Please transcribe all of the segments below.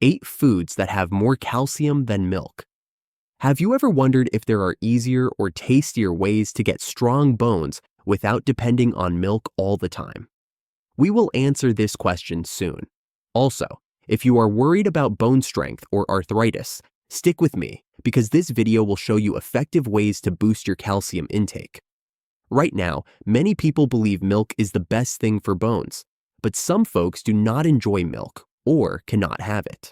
8 foods that have more calcium than milk. Have you ever wondered if there are easier or tastier ways to get strong bones without depending on milk all the time? We will answer this question soon. Also, if you are worried about bone strength or arthritis, stick with me because this video will show you effective ways to boost your calcium intake. Right now, many people believe milk is the best thing for bones, but some folks do not enjoy milk or cannot have it.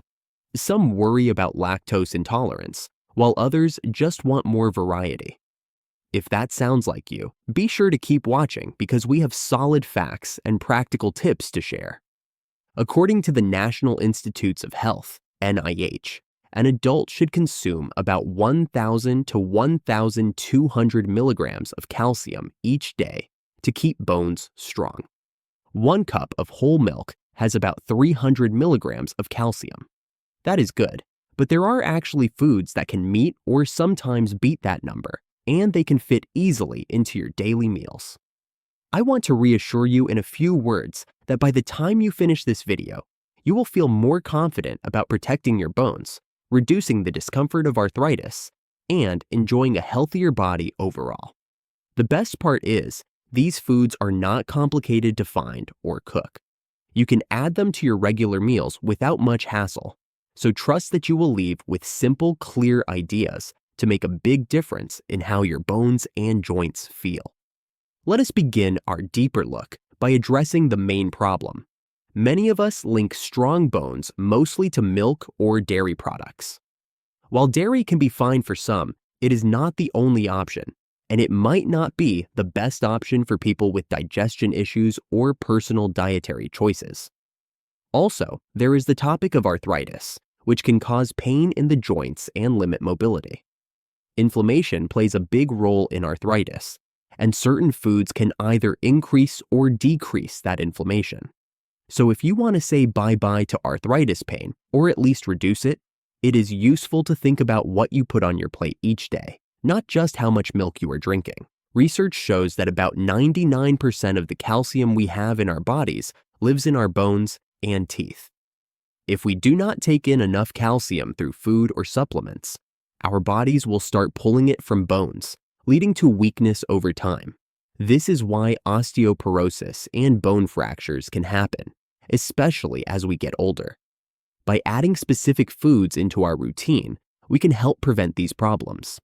Some worry about lactose intolerance, while others just want more variety. If that sounds like you, be sure to keep watching because we have solid facts and practical tips to share. According to the National Institutes of Health, NIH, an adult should consume about 1,000 to 1,200 milligrams of calcium each day to keep bones strong. 1 cup of whole milk has about 300 milligrams of calcium. That is good, but there are actually foods that can meet or sometimes beat that number, and they can fit easily into your daily meals. I want to reassure you in a few words that by the time you finish this video, you will feel more confident about protecting your bones, reducing the discomfort of arthritis, and enjoying a healthier body overall. The best part is, these foods are not complicated to find or cook. You can add them to your regular meals without much hassle, so trust that you will leave with simple, clear ideas to make a big difference in how your bones and joints feel. Let us begin our deeper look by addressing the main problem. Many of us link strong bones mostly to milk or dairy products. While dairy can be fine for some, it is not the only option, and it might not be the best option for people with digestion issues or personal dietary choices. Also, there is the topic of arthritis, which can cause pain in the joints and limit mobility. Inflammation plays a big role in arthritis, and certain foods can either increase or decrease that inflammation. So if you want to say bye-bye to arthritis pain, or at least reduce it, it is useful to think about what you put on your plate each day, not just how much milk you are drinking. Research shows that about 99% of the calcium we have in our bodies lives in our bones and teeth. If we do not take in enough calcium through food or supplements, our bodies will start pulling it from bones, leading to weakness over time. This is why osteoporosis and bone fractures can happen, especially as we get older. By adding specific foods into our routine, we can help prevent these problems.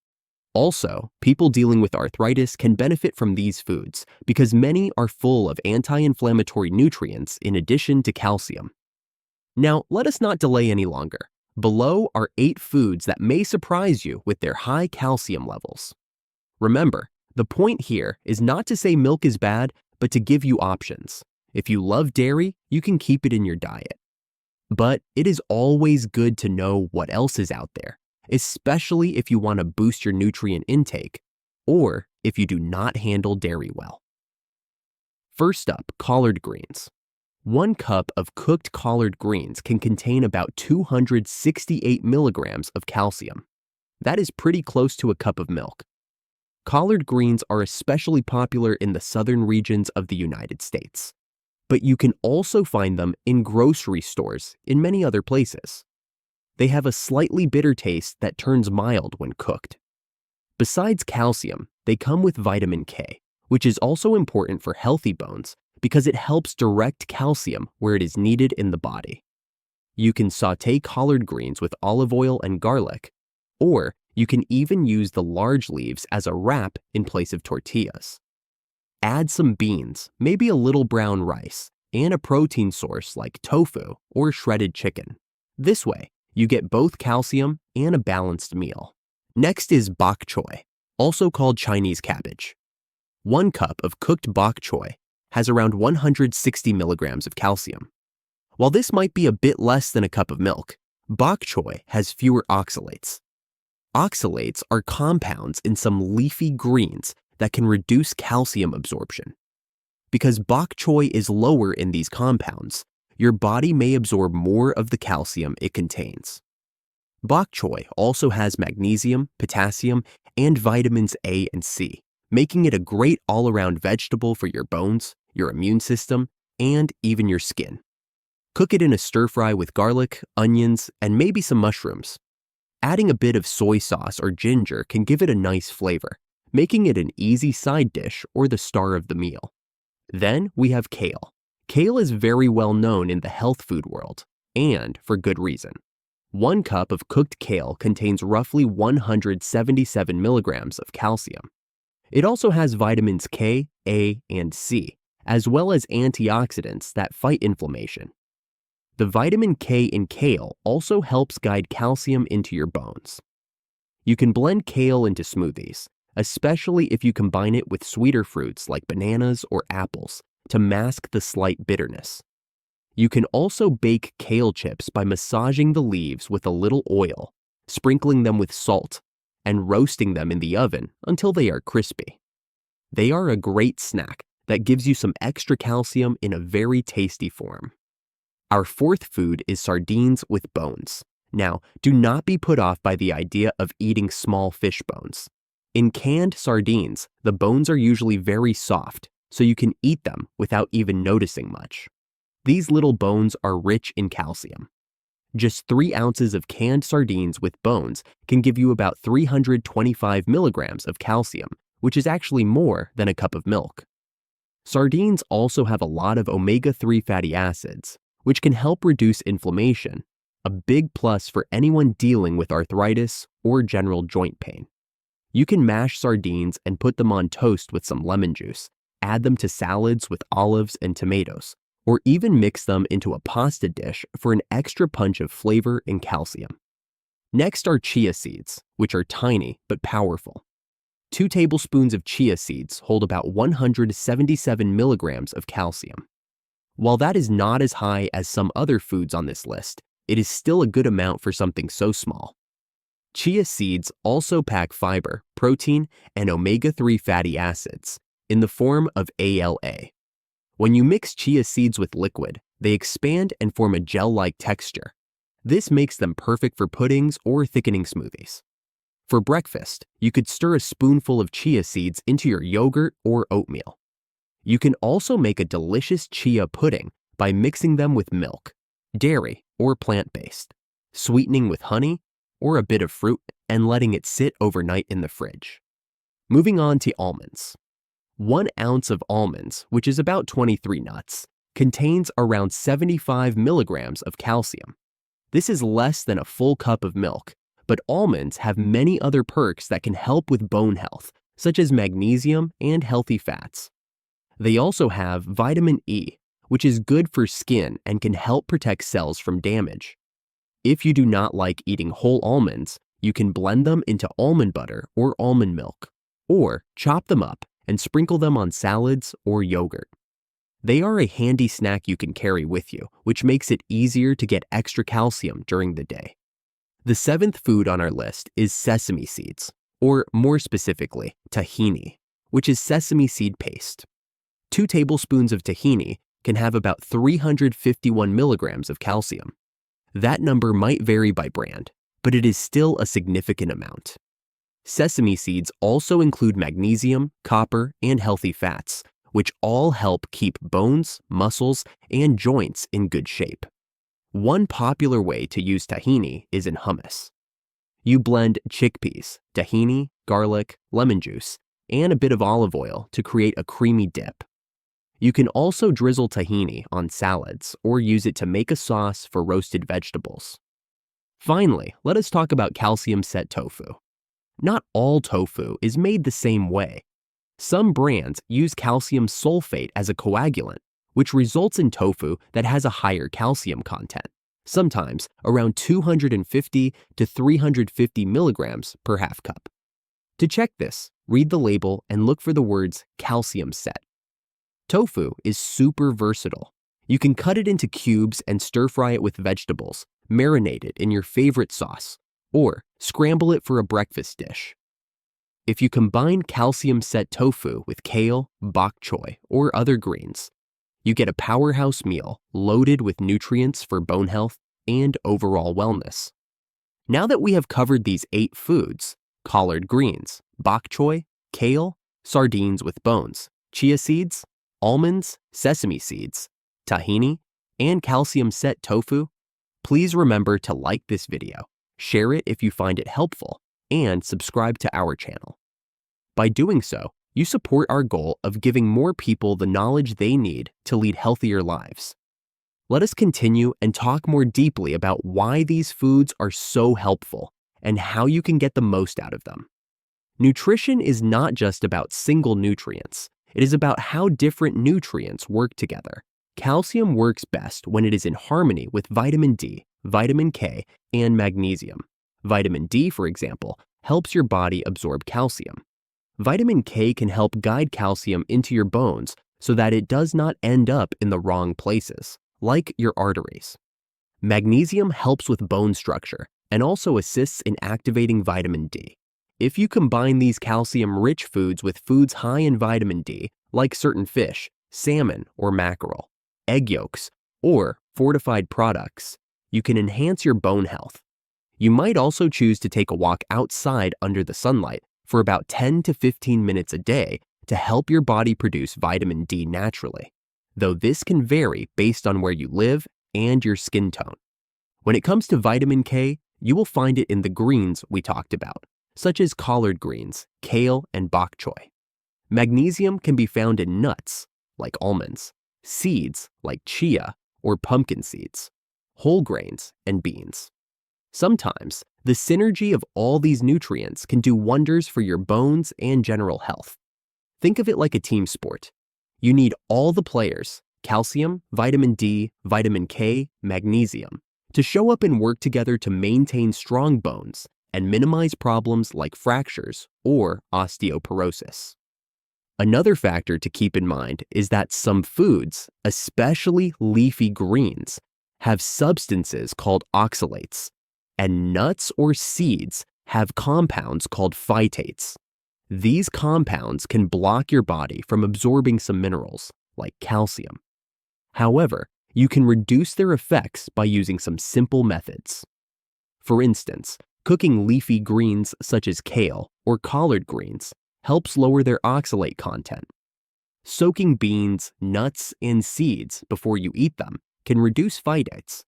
Also, people dealing with arthritis can benefit from these foods because many are full of anti-inflammatory nutrients in addition to calcium. Now, let us not delay any longer. Below are 8 foods that may surprise you with their high calcium levels. Remember, the point here is not to say milk is bad, but to give you options. If you love dairy, you can keep it in your diet. But it is always good to know what else is out there, especially if you want to boost your nutrient intake, or if you do not handle dairy well. First up, collard greens. 1 cup of cooked collard greens can contain about 268 milligrams of calcium. That is pretty close to a cup of milk. Collard greens are especially popular in the southern regions of the United States, but you can also find them in grocery stores in many other places. They have a slightly bitter taste that turns mild when cooked. Besides calcium, they come with vitamin K, which is also important for healthy bones because it helps direct calcium where it is needed in the body. You can sauté collard greens with olive oil and garlic, or you can even use the large leaves as a wrap in place of tortillas. Add some beans, maybe a little brown rice, and a protein source like tofu or shredded chicken. This way, you get both calcium and a balanced meal. Next is bok choy, also called Chinese cabbage. 1 cup of cooked bok choy has around 160 milligrams of calcium. While this might be a bit less than a cup of milk, bok choy has fewer oxalates. Oxalates are compounds in some leafy greens that can reduce calcium absorption. Because bok choy is lower in these compounds, your body may absorb more of the calcium it contains. Bok choy also has magnesium, potassium, and vitamins A and C, making it a great all-around vegetable for your bones, your immune system, and even your skin. Cook it in a stir fry with garlic, onions, and maybe some mushrooms. Adding a bit of soy sauce or ginger can give it a nice flavor, making it an easy side dish or the star of the meal. Then we have kale. Kale is very well known in the health food world, and for good reason. 1 cup of cooked kale contains roughly 177 milligrams of calcium. It also has vitamins K, A, and C, as well as antioxidants that fight inflammation. The vitamin K in kale also helps guide calcium into your bones. You can blend kale into smoothies, especially if you combine it with sweeter fruits like bananas or apples to mask the slight bitterness. You can also bake kale chips by massaging the leaves with a little oil, sprinkling them with salt, and roasting them in the oven until they are crispy. They are a great snack that gives you some extra calcium in a very tasty form. Our 4th food is sardines with bones. Now, do not be put off by the idea of eating small fish bones. In canned sardines, the bones are usually very soft, so you can eat them without even noticing much. These little bones are rich in calcium. Just 3 ounces of canned sardines with bones can give you about 325 milligrams of calcium, which is actually more than a cup of milk. Sardines also have a lot of omega-3 fatty acids, which can help reduce inflammation, a big plus for anyone dealing with arthritis or general joint pain. You can mash sardines and put them on toast with some lemon juice, add them to salads with olives and tomatoes, or even mix them into a pasta dish for an extra punch of flavor and calcium. Next are chia seeds, which are tiny but powerful. 2 tablespoons of chia seeds hold about 177 milligrams of calcium. While that is not as high as some other foods on this list, it is still a good amount for something so small. Chia seeds also pack fiber, protein, and omega-3 fatty acids in the form of ALA. When you mix chia seeds with liquid, they expand and form a gel-like texture. This makes them perfect for puddings or thickening smoothies. For breakfast, you could stir a spoonful of chia seeds into your yogurt or oatmeal. You can also make a delicious chia pudding by mixing them with milk, dairy, or plant-based, sweetening with honey or a bit of fruit, and letting it sit overnight in the fridge. Moving on to almonds. 1 ounce of almonds, which is about 23 nuts, contains around 75 milligrams of calcium. This is less than a full cup of milk, but almonds have many other perks that can help with bone health, such as magnesium and healthy fats. They also have vitamin E, which is good for skin and can help protect cells from damage. If you do not like eating whole almonds, you can blend them into almond butter or almond milk, or chop them up and sprinkle them on salads or yogurt. They are a handy snack you can carry with you, which makes it easier to get extra calcium during the day. The 7th food on our list is sesame seeds, or more specifically, tahini, which is sesame seed paste. 2 tablespoons of tahini can have about 351 milligrams of calcium. That number might vary by brand, but it is still a significant amount. Sesame seeds also include magnesium, copper, and healthy fats, which all help keep bones, muscles, and joints in good shape. One popular way to use tahini is in hummus. You blend chickpeas, tahini, garlic, lemon juice, and a bit of olive oil to create a creamy dip. You can also drizzle tahini on salads or use it to make a sauce for roasted vegetables. Finally, let us talk about calcium-set tofu. Not all tofu is made the same way. Some brands use calcium sulfate as a coagulant, which results in tofu that has a higher calcium content, sometimes around 250 to 350 milligrams per half cup. To check this, read the label and look for the words calcium set. Tofu is super versatile. You can cut it into cubes and stir-fry it with vegetables, marinate it in your favorite sauce, or scramble it for a breakfast dish. If you combine calcium-set tofu with kale, bok choy, or other greens, you get a powerhouse meal loaded with nutrients for bone health and overall wellness. Now that we have covered these 8 foods, collard greens, bok choy, kale, sardines with bones, chia seeds, almonds, sesame seeds, tahini, and calcium-set tofu, please remember to like this video, share it if you find it helpful, and subscribe to our channel. By doing so, you support our goal of giving more people the knowledge they need to lead healthier lives. Let us continue and talk more deeply about why these foods are so helpful and how you can get the most out of them. Nutrition is not just about single nutrients. It is about how different nutrients work together. Calcium works best when it is in harmony with vitamin D, vitamin K, and magnesium. Vitamin D, for example, helps your body absorb calcium. Vitamin K can help guide calcium into your bones so that it does not end up in the wrong places, like your arteries. Magnesium helps with bone structure and also assists in activating vitamin D. If you combine these calcium-rich foods with foods high in vitamin D, like certain fish, salmon or mackerel, egg yolks, or fortified products, you can enhance your bone health. You might also choose to take a walk outside under the sunlight for about 10 to 15 minutes a day to help your body produce vitamin D naturally, though this can vary based on where you live and your skin tone. When it comes to vitamin K, you will find it in the greens we talked about, such as collard greens, kale, and bok choy. Magnesium can be found in nuts, like almonds, seeds, like chia or pumpkin seeds, whole grains, and beans. Sometimes, the synergy of all these nutrients can do wonders for your bones and general health. Think of it like a team sport. You need all the players, calcium, vitamin D, vitamin K, magnesium, to show up and work together to maintain strong bones and minimize problems like fractures or osteoporosis. Another factor to keep in mind is that some foods, especially leafy greens, have substances called oxalates, and nuts or seeds have compounds called phytates. These compounds can block your body from absorbing some minerals, like calcium. However, you can reduce their effects by using some simple methods. For instance, cooking leafy greens such as kale or collard greens helps lower their oxalate content. Soaking beans, nuts, and seeds before you eat them can reduce phytates.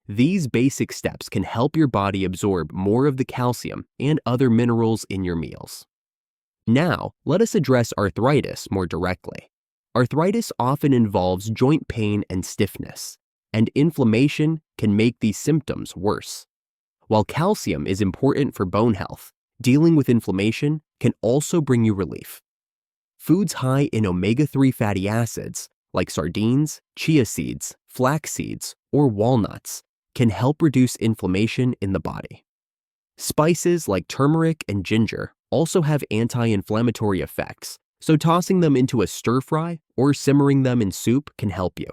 These basic steps can help your body absorb more of the calcium and other minerals in your meals. Now, let us address arthritis more directly. Arthritis often involves joint pain and stiffness, and inflammation can make these symptoms worse. While calcium is important for bone health, dealing with inflammation can also bring you relief. Foods high in omega-3 fatty acids, like sardines, chia seeds, flax seeds, or walnuts, can help reduce inflammation in the body. Spices like turmeric and ginger also have anti-inflammatory effects, so tossing them into a stir-fry or simmering them in soup can help you.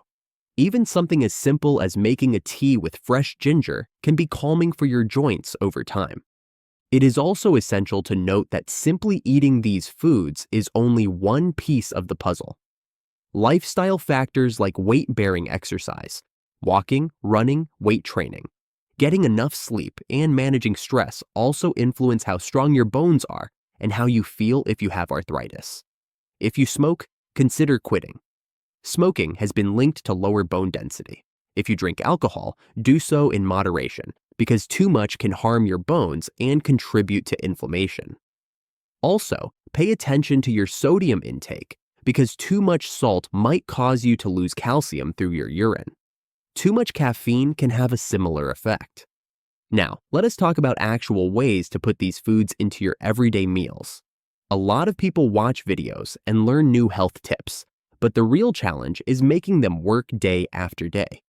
Even something as simple as making a tea with fresh ginger can be calming for your joints over time. It is also essential to note that simply eating these foods is only one piece of the puzzle. Lifestyle factors like weight-bearing exercise, walking, running, weight training, getting enough sleep, and managing stress also influence how strong your bones are and how you feel if you have arthritis. If you smoke, consider quitting. Smoking has been linked to lower bone density. If you drink alcohol, do so in moderation, because too much can harm your bones and contribute to inflammation. Also, pay attention to your sodium intake, because too much salt might cause you to lose calcium through your urine. Too much caffeine can have a similar effect. Now, let us talk about actual ways to put these foods into your everyday meals. A lot of people watch videos and learn new health tips, but the real challenge is making them work day after day.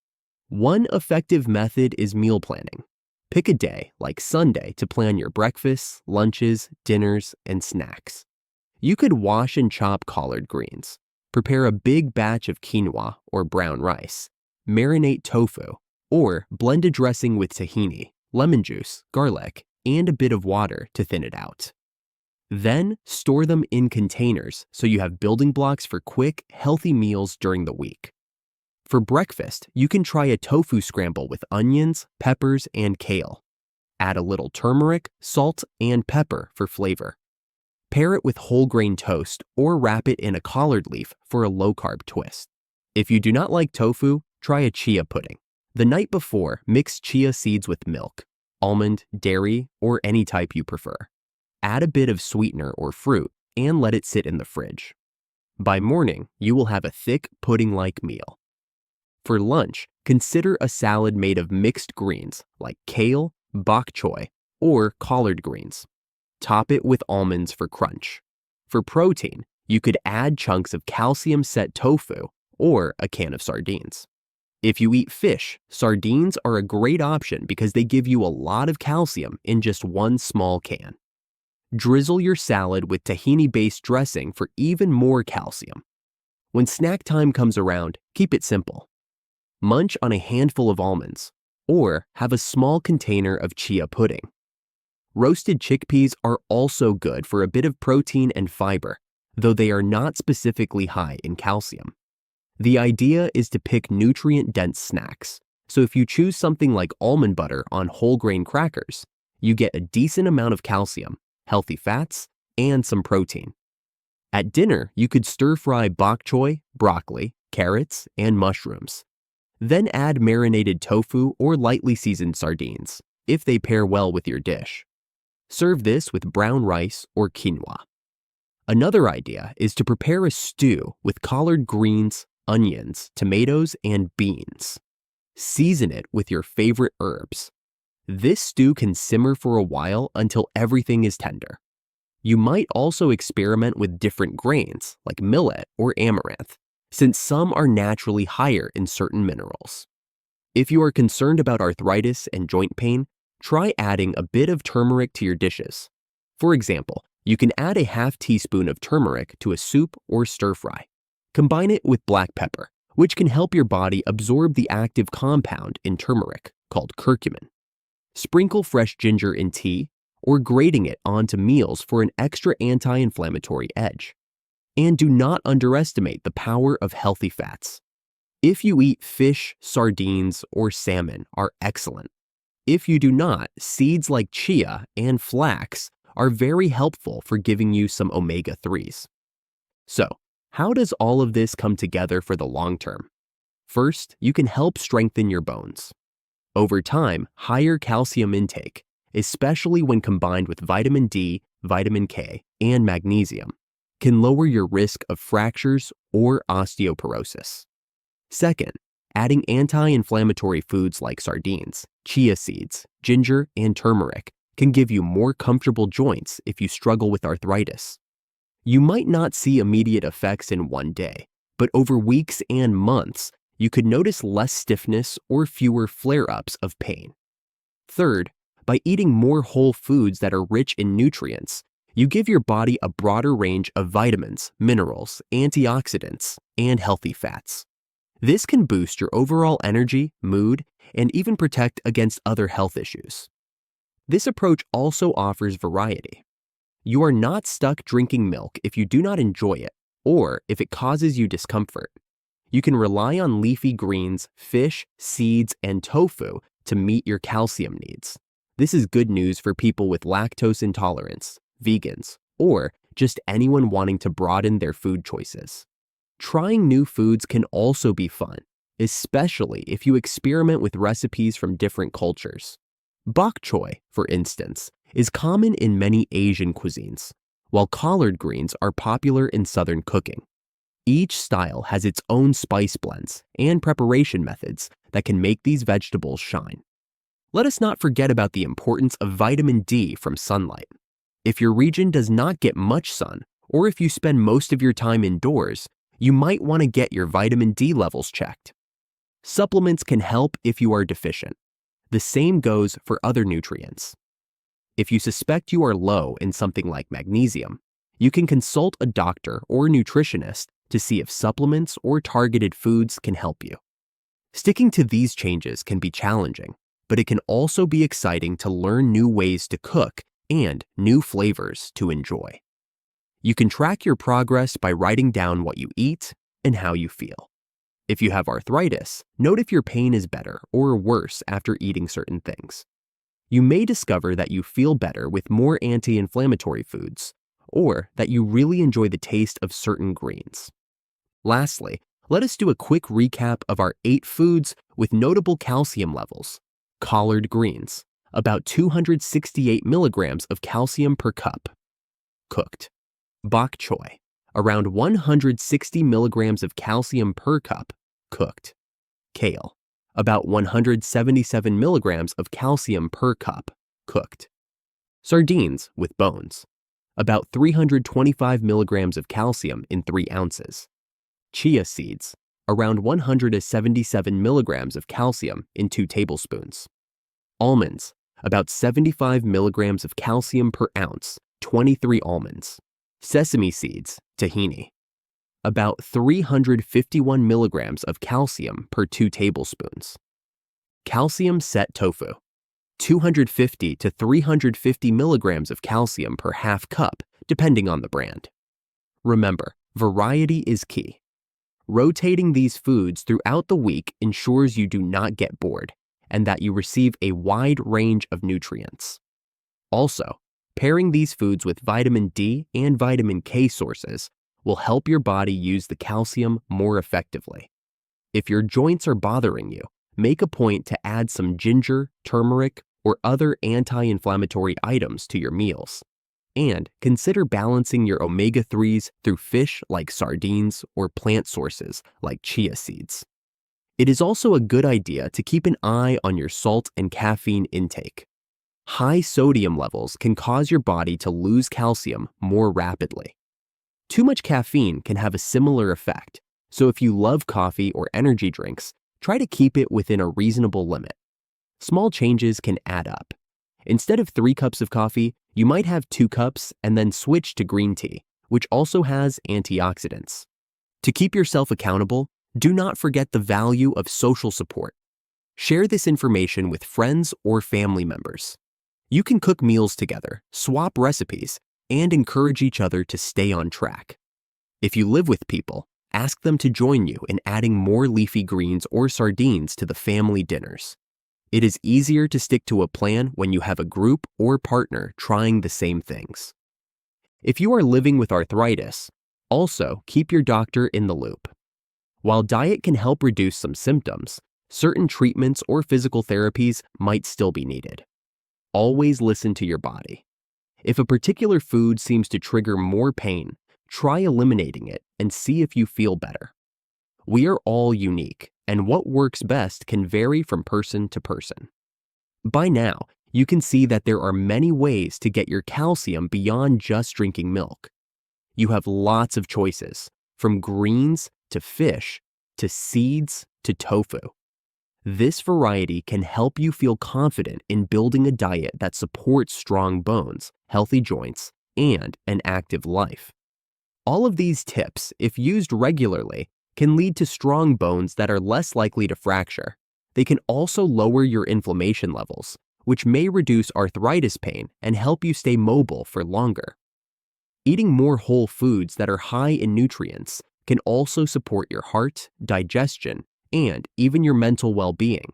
One effective method is meal planning. Pick a day, like Sunday, to plan your breakfasts, lunches, dinners, and snacks. You could wash and chop collard greens, prepare a big batch of quinoa or brown rice, marinate tofu, or blend a dressing with tahini, lemon juice, garlic, and a bit of water to thin it out. Then, store them in containers so you have building blocks for quick, healthy meals during the week. For breakfast, you can try a tofu scramble with onions, peppers, and kale. Add a little turmeric, salt, and pepper for flavor. Pair it with whole grain toast or wrap it in a collard leaf for a low-carb twist. If you do not like tofu, Try a chia pudding. The night before, mix chia seeds with milk, almond, dairy, or any type you prefer. Add a bit of sweetener or fruit and let it sit in the fridge. By morning, you will have a thick pudding-like meal. For lunch, consider a salad made of mixed greens like kale, bok choy, or collard greens. Top it with almonds for crunch. For protein, you could add chunks of calcium-set tofu or a can of sardines. If you eat fish, sardines are a great option because they give you a lot of calcium in just one small can. Drizzle your salad with tahini-based dressing for even more calcium. When snack time comes around, keep it simple. Munch on a handful of almonds, or have a small container of chia pudding. Roasted chickpeas are also good for a bit of protein and fiber, though they are not specifically high in calcium. The idea is to pick nutrient-dense snacks, so if you choose something like almond butter on whole grain crackers, you get a decent amount of calcium, healthy fats, and some protein. At dinner, you could stir-fry bok choy, broccoli, carrots, and mushrooms. Then add marinated tofu or lightly seasoned sardines, if they pair well with your dish. Serve this with brown rice or quinoa. Another idea is to prepare a stew with collard greens, onions, tomatoes, and beans. Season it with your favorite herbs. This stew can simmer for a while until everything is tender. You might also experiment with different grains like millet or amaranth, since some are naturally higher in certain minerals. If you are concerned about arthritis and joint pain, try adding a bit of turmeric to your dishes. For example, you can add a half teaspoon of turmeric to a soup or stir fry. Combine it with black pepper, which can help your body absorb the active compound in turmeric called curcumin. Sprinkle fresh ginger in tea or grating it onto meals for an extra anti-inflammatory edge. And do not underestimate the power of healthy fats. If you eat fish, sardines, or salmon are excellent. If you do not, seeds like chia and flax are very helpful for giving you some omega-3s. So, how does all of this come together for the long term? First, you can help strengthen your bones. Over time, higher calcium intake, especially when combined with vitamin D, vitamin K, and magnesium, can lower your risk of fractures or osteoporosis. Second, adding anti-inflammatory foods like sardines, chia seeds, ginger, and turmeric can give you more comfortable joints if you struggle with arthritis. You might not see immediate effects in one day, but over weeks and months, you could notice less stiffness or fewer flare-ups of pain. Third, by eating more whole foods that are rich in nutrients, you give your body a broader range of vitamins, minerals, antioxidants, and healthy fats. This can boost your overall energy, mood, and even protect against other health issues. This approach also offers variety. You are not stuck drinking milk if you do not enjoy it or if it causes you discomfort. You can rely on leafy greens, fish, seeds, and tofu to meet your calcium needs. This is good news for people with lactose intolerance, vegans, or just anyone wanting to broaden their food choices. Trying new foods can also be fun, especially if you experiment with recipes from different cultures. Bok choy, for instance, is common in many Asian cuisines, while collard greens are popular in Southern cooking. Each style has its own spice blends and preparation methods that can make these vegetables shine. Let us not forget about the importance of vitamin D from sunlight. If your region does not get much sun, or if you spend most of your time indoors, you might want to get your vitamin D levels checked. Supplements can help if you are deficient. The same goes for other nutrients. If you suspect you are low in something like magnesium, you can consult a doctor or nutritionist to see if supplements or targeted foods can help you. Sticking to these changes can be challenging, but it can also be exciting to learn new ways to cook and new flavors to enjoy. You can track your progress by writing down what you eat and how you feel. If you have arthritis, note if your pain is better or worse after eating certain things. You may discover that you feel better with more anti-inflammatory foods, or that you really enjoy the taste of certain greens. Lastly, Let us do a quick recap of our 8 foods with notable calcium levels. Collard greens, about 268 milligrams of calcium per cup. Cooked. Bok choy, around 160 milligrams of calcium per cup, cooked. Kale, about 177 milligrams of calcium per cup, cooked. Sardines with bones, about 325 milligrams of calcium in 3 ounces. Chia seeds, around 177 milligrams of calcium in 2 tablespoons. Almonds, about 75 milligrams of calcium per ounce, 23 almonds. Sesame seeds, tahini, about 351 milligrams of calcium per 2 tablespoons. Calcium set tofu, 250 to 350 milligrams of calcium per half cup, depending on the brand. Remember, variety is key. Rotating these foods throughout the week ensures you do not get bored and that you receive a wide range of nutrients. Also, pairing these foods with vitamin D and vitamin K sources will help your body use the calcium more effectively. If your joints are bothering you, make a point to add some ginger, turmeric, or other anti-inflammatory items to your meals. And consider balancing your omega-3s through fish like sardines or plant sources like chia seeds. It is also a good idea to keep an eye on your salt and caffeine intake. High sodium levels can cause your body to lose calcium more rapidly. Too much caffeine can have a similar effect, so if you love coffee or energy drinks, try to keep it within a reasonable limit. Small changes can add up. Instead of 3 cups of coffee, you might have 2 cups and then switch to green tea, which also has antioxidants. To keep yourself accountable, do not forget the value of social support. Share this information with friends or family members. You can cook meals together, swap recipes, and encourage each other to stay on track. If you live with people, ask them to join you in adding more leafy greens or sardines to the family dinners. It is easier to stick to a plan when you have a group or partner trying the same things. If you are living with arthritis, also keep your doctor in the loop. While diet can help reduce some symptoms, certain treatments or physical therapies might still be needed. Always listen to your body. If a particular food seems to trigger more pain, try eliminating it and see if you feel better. We are all unique, and what works best can vary from person to person. By now, you can see that there are many ways to get your calcium beyond just drinking milk. You have lots of choices, from greens to fish to seeds to tofu. This variety can help you feel confident in building a diet that supports strong bones, healthy joints, and an active life. All of these tips, if used regularly, can lead to strong bones that are less likely to fracture. They can also lower your inflammation levels, which may reduce arthritis pain and help you stay mobile for longer. Eating more whole foods that are high in nutrients can also support your heart, digestion, and even your mental well-being.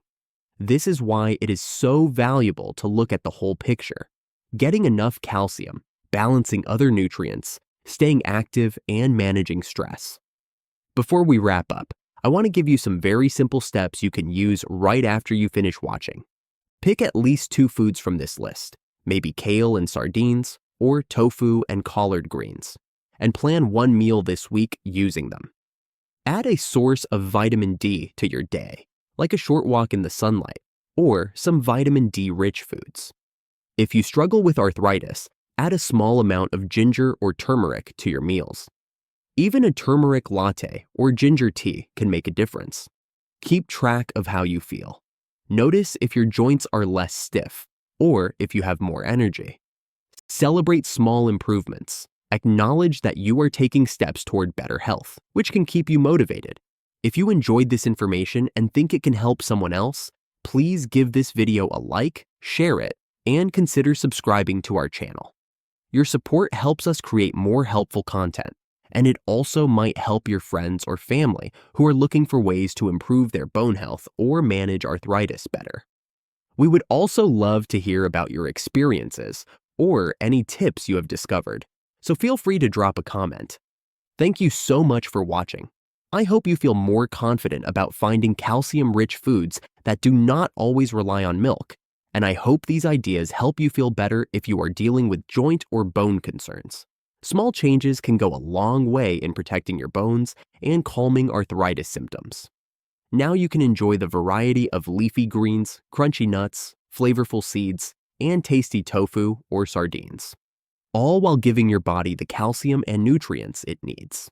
This is why it is so valuable to look at the whole picture. Getting enough calcium, balancing other nutrients, staying active, and managing stress. Before we wrap up, I want to give you some very simple steps you can use right after you finish watching. Pick at least 2 foods from this list, maybe kale and sardines, or tofu and collard greens, and plan 1 meal this week using them. Add a source of vitamin D to your day, like a short walk in the sunlight, or some vitamin D-rich foods. If you struggle with arthritis, add a small amount of ginger or turmeric to your meals. Even a turmeric latte or ginger tea can make a difference. Keep track of how you feel. Notice if your joints are less stiff, or if you have more energy. Celebrate small improvements. Acknowledge that you are taking steps toward better health, which can keep you motivated. If you enjoyed this information and think it can help someone else, please give this video a like, share it, and consider subscribing to our channel. Your support helps us create more helpful content, and it also might help your friends or family who are looking for ways to improve their bone health or manage arthritis better. We would also love to hear about your experiences or any tips you have discovered, so feel free to drop a comment. Thank you so much for watching. I hope you feel more confident about finding calcium-rich foods that do not always rely on milk, and I hope these ideas help you feel better if you are dealing with joint or bone concerns. Small changes can go a long way in protecting your bones and calming arthritis symptoms. Now you can enjoy the variety of leafy greens, crunchy nuts, flavorful seeds, and tasty tofu or sardines, all while giving your body the calcium and nutrients it needs.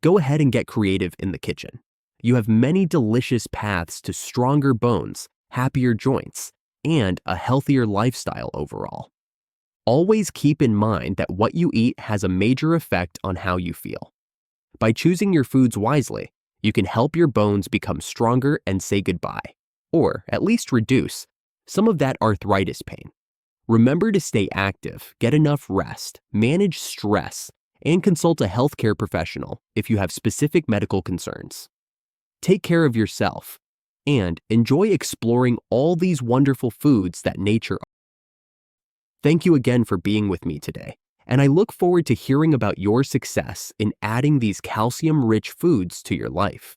Go ahead and get creative in the kitchen. You have many delicious paths to stronger bones, happier joints, and a healthier lifestyle overall. Always keep in mind that what you eat has a major effect on how you feel. By choosing your foods wisely, you can help your bones become stronger and say goodbye, or at least reduce, some of that arthritis pain. Remember to stay active, get enough rest, manage stress, and consult a healthcare professional if you have specific medical concerns. Take care of yourself, and enjoy exploring all these wonderful foods that nature offers. Thank you again for being with me today, and I look forward to hearing about your success in adding these calcium-rich foods to your life.